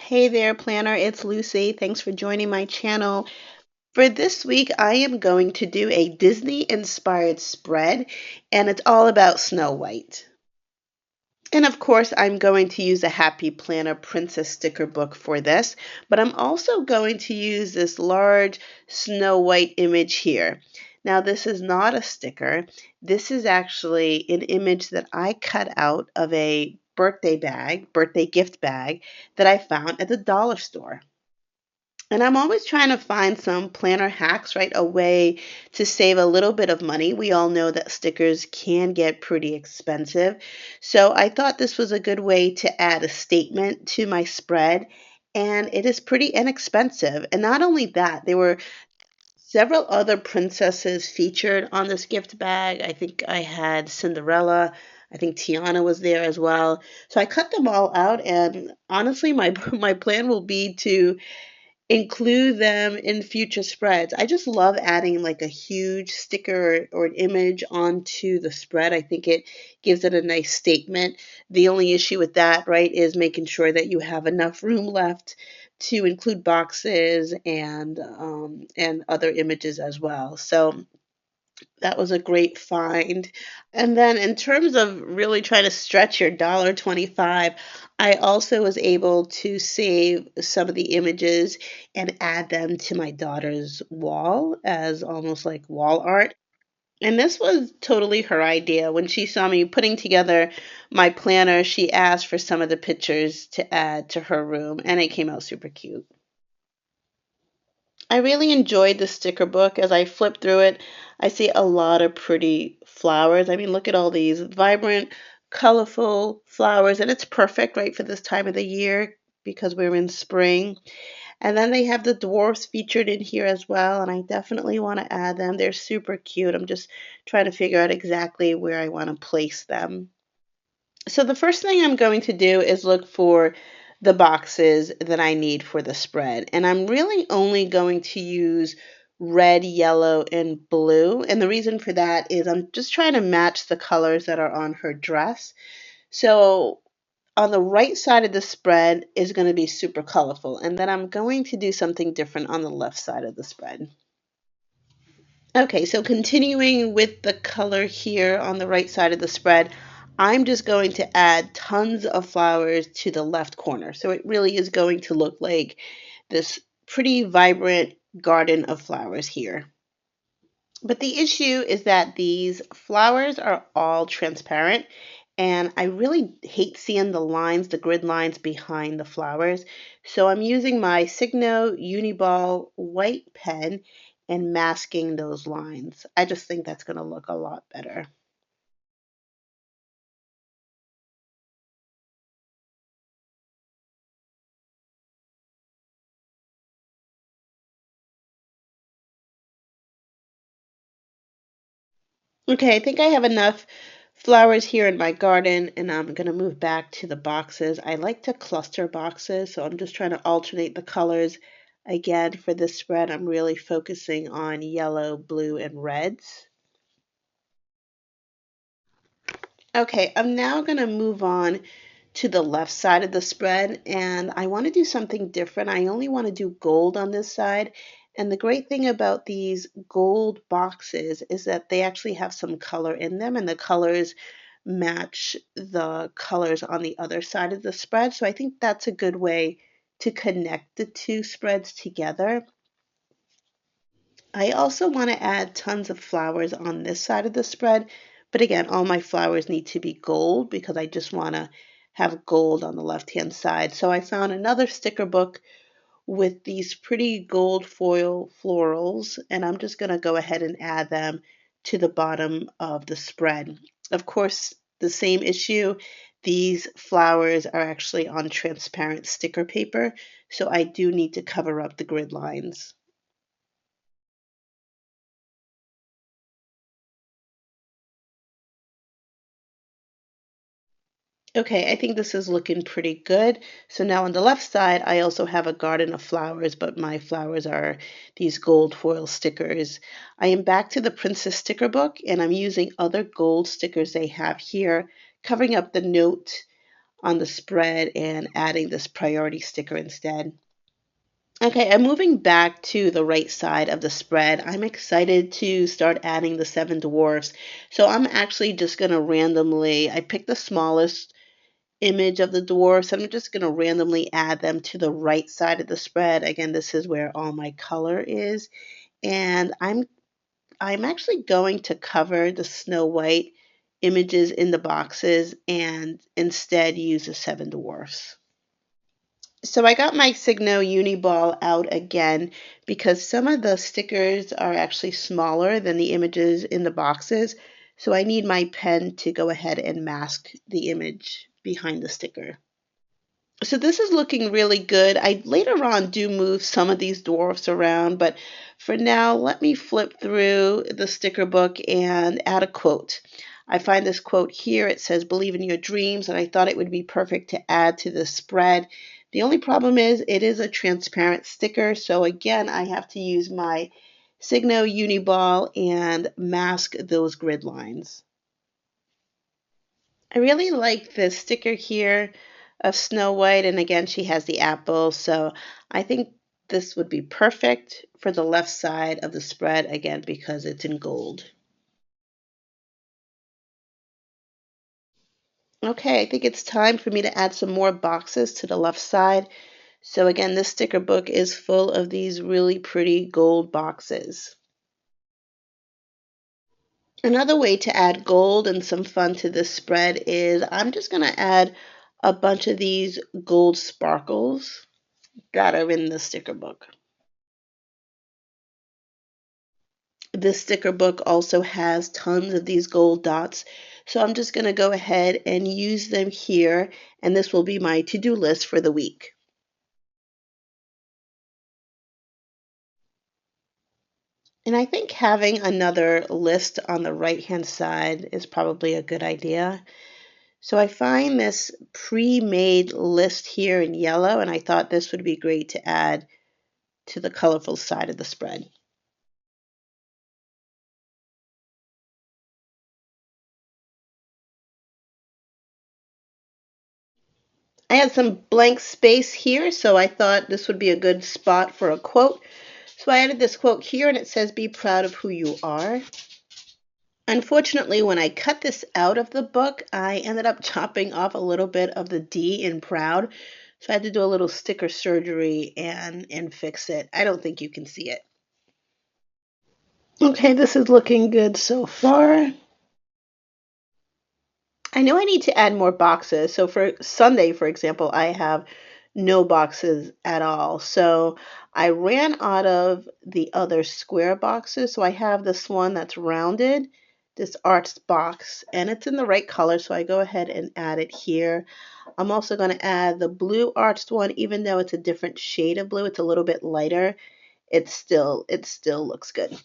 Hey there, planner. It's Lucy. Thanks for joining my channel. For this week, I am going to do a Disney inspired spread, and it's all about Snow White. And of course, I'm going to use a Happy Planner Princess sticker book for this, but I'm also going to use this large Snow White image here. Now, this is not a sticker. This is actually an image that I cut out of a birthday gift bag that I found at the dollar store. And I'm always trying to find some planner hacks, right? A way to save a little bit of money. We all know that stickers can get pretty expensive. So I thought this was a good way to add a statement to my spread. And it is pretty inexpensive. And not only that, there were several other princesses featured on this gift bag. I think I had Cinderella. I think Tiana was there as well. So I cut them all out, and honestly, my my plan will be to include them in future spreads. I just love adding like a huge sticker or an image onto the spread. I think it gives it a nice statement. The only issue with that, right, is making sure that you have enough room left to include boxes and other images as well. So that was a great find. And then in terms of really trying to stretch your $1.25, I also was able to save some of the images and add them to my daughter's wall as almost like wall art. And this was totally her idea. When she saw me putting together my planner, she asked for some of the pictures to add to her room, and it came out super cute. I really enjoyed the sticker book. As I flip through it, I see a lot of pretty flowers. I mean, look at all these vibrant, colorful flowers, and it's perfect, right, for this time of the year because we're in spring. And then they have the dwarfs featured in here as well, and I definitely want to add them. They're super cute. I'm just trying to figure out exactly where I want to place them. So the first thing I'm going to do is look for the boxes that I need for the spread. And I'm really only going to use red, yellow, and blue. And the reason for that is I'm just trying to match the colors that are on her dress. So on the right side of the spread is going to be super colorful. And then I'm going to do something different on the left side of the spread. Okay, so continuing with the color here on the right side of the spread, I'm just going to add tons of flowers to the left corner. So it really is going to look like this pretty vibrant garden of flowers here. But the issue is that these flowers are all transparent, and I really hate seeing the lines, the grid lines behind the flowers. So I'm using my Signo Uniball white pen and masking those lines. I just think that's going to look a lot better. Okay, I think I have enough flowers here in my garden, and I'm going to move back to the boxes. I like to cluster boxes, so I'm just trying to alternate the colors. Again, for this spread, I'm really focusing on yellow, blue, and reds. Okay, I'm now going to move on to the left side of the spread, and I want to do something different. I only want to do gold on this side. And the great thing about these gold boxes is that they actually have some color in them, and the colors match the colors on the other side of the spread. So I think that's a good way to connect the two spreads together. I also want to add tons of flowers on this side of the spread, but again, all my flowers need to be gold because I just want to have gold on the left-hand side. So I found another sticker book with these pretty gold foil florals, and I'm just going to go ahead and add them to the bottom of the spread. Of course, the same issue, these flowers are actually on transparent sticker paper, so I do need to cover up the grid lines. Okay, I think this is looking pretty good. So now on the left side, I also have a garden of flowers, but my flowers are these gold foil stickers. I am back to the Princess sticker book, and I'm using other gold stickers they have here, covering up the note on the spread and adding this priority sticker instead. Okay, I'm moving back to the right side of the spread. I'm excited to start adding the seven dwarfs. So I'm actually just going to randomly, I picked the smallest image of the dwarfs. I'm just going to randomly add them to the right side of the spread. Again, this is where all my color is. And I'm actually going to cover the Snow White images in the boxes and instead use the seven dwarfs. So I got my Signo Uniball out again because some of the stickers are actually smaller than the images in the boxes. So I need my pen to go ahead and mask the image behind the sticker. So this is looking really good. I later on do move some of these dwarfs around, but for now, let me flip through the sticker book and add a quote. I find this quote here. It says, "Believe in your dreams," and I thought it would be perfect to add to the spread. The only problem is it is a transparent sticker, so again, I have to use my Signo Uniball and mask those grid lines. I really like this sticker here of Snow White, and again, she has the apple, so I think this would be perfect for the left side of the spread, again, because it's in gold. Okay, I think it's time for me to add some more boxes to the left side. So again, this sticker book is full of these really pretty gold boxes. Another way to add gold and some fun to this spread is I'm just going to add a bunch of these gold sparkles that are in the sticker book. This sticker book also has tons of these gold dots, so I'm just going to go ahead and use them here, and this will be my to-do list for the week. And I think having another list on the right-hand side is probably a good idea. So I find this pre-made list here in yellow, and I thought this would be great to add to the colorful side of the spread. I had some blank space here, so I thought this would be a good spot for a quote. So I added this quote here, and it says, "Be proud of who you are." Unfortunately, when I cut this out of the book, I ended up chopping off a little bit of the D in proud. So I had to do a little sticker surgery and fix it. I don't think you can see it. Okay, this is looking good so far. I know I need to add more boxes. So for Sunday, for example, I have no boxes at all. So I ran out of the other square boxes. So I have this one that's rounded, this arched box, and it's in the right color. So I go ahead and add it here. I'm also going to add the blue arched one, even though it's a different shade of blue. It's a little bit lighter. It still looks good.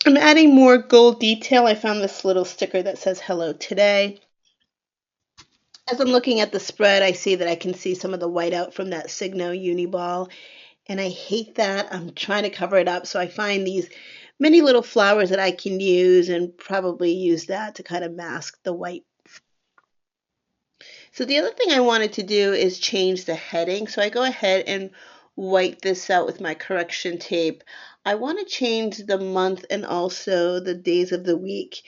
I'm adding more gold detail. I found this little sticker that says "Hello Today." As I'm looking at the spread, I see that I can see some of the whiteout from that Signo Uniball, and I hate that. I'm trying to cover it up, so I find these many little flowers that I can use and probably use that to kind of mask the white. So the other thing I wanted to do is change the heading. So I go ahead and wipe this out with my correction tape. I want to change the month and also the days of the week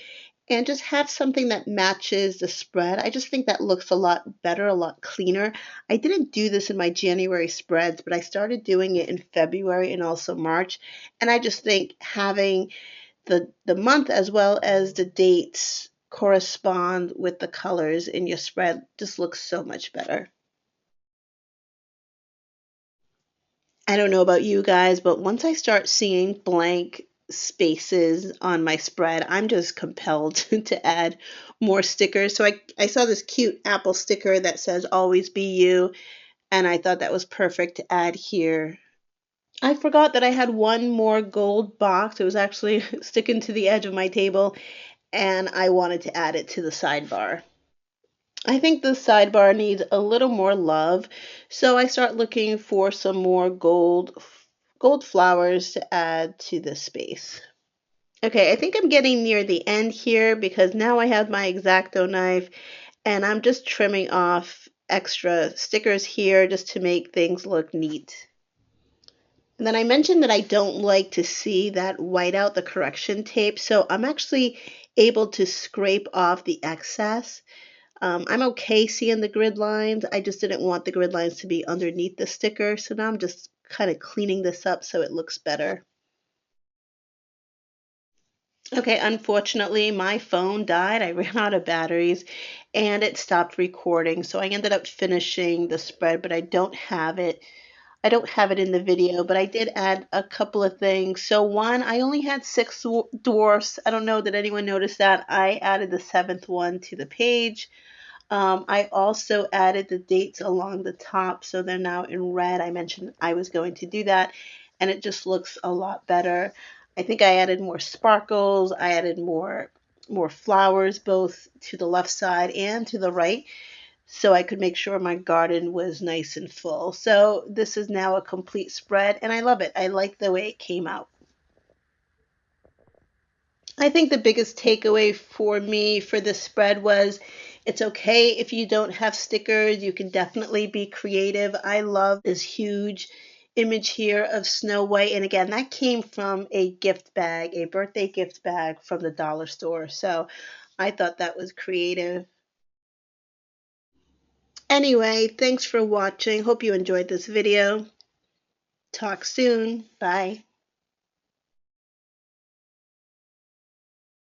and just have something that matches the spread. I just think that looks a lot better, a lot cleaner. I didn't do this in my January spreads, but I started doing it in February and also March. And I just think having the month as well as the dates correspond with the colors in your spread just looks so much better. I don't know about you guys, but once I start seeing blank spaces on my spread, I'm just compelled to add more stickers. So I saw this cute apple sticker that says "Always Be You," and I thought that was perfect to add here. I forgot that I had one more gold box. It was actually sticking to the edge of my table, and I wanted to add it to the sidebar. I think the sidebar needs a little more love, so I start looking for some more gold flowers to add to the space. Okay, I think I'm getting near the end here because now I have my X-Acto knife and I'm just trimming off extra stickers here just to make things look neat. And then I mentioned that I don't like to see that white out, the correction tape, so I'm actually able to scrape off the excess. I'm okay seeing the grid lines. I just didn't want the grid lines to be underneath the sticker, so now I'm just kind of cleaning this up so it looks better. Okay, unfortunately, my phone died. I ran out of batteries and it stopped recording. So I ended up finishing the spread, but I don't have it. I don't have it in the video, but I did add a couple of things. So one, I only had six dwarfs. I don't know, did anyone notice that? I added the seventh one to the page. I also added the dates along the top, so they're now in red. I mentioned I was going to do that, and it just looks a lot better. I think I added more sparkles. I added more flowers both to the left side and to the right, so I could make sure my garden was nice and full. So this is now a complete spread, and I love it. I like the way it came out. I think the biggest takeaway for me for this spread was it's okay if you don't have stickers. You can definitely be creative. I love this huge image here of Snow White. And again, that came from a gift bag, a birthday gift bag from the dollar store. So I thought that was creative. Anyway, thanks for watching. Hope you enjoyed this video. Talk soon. Bye.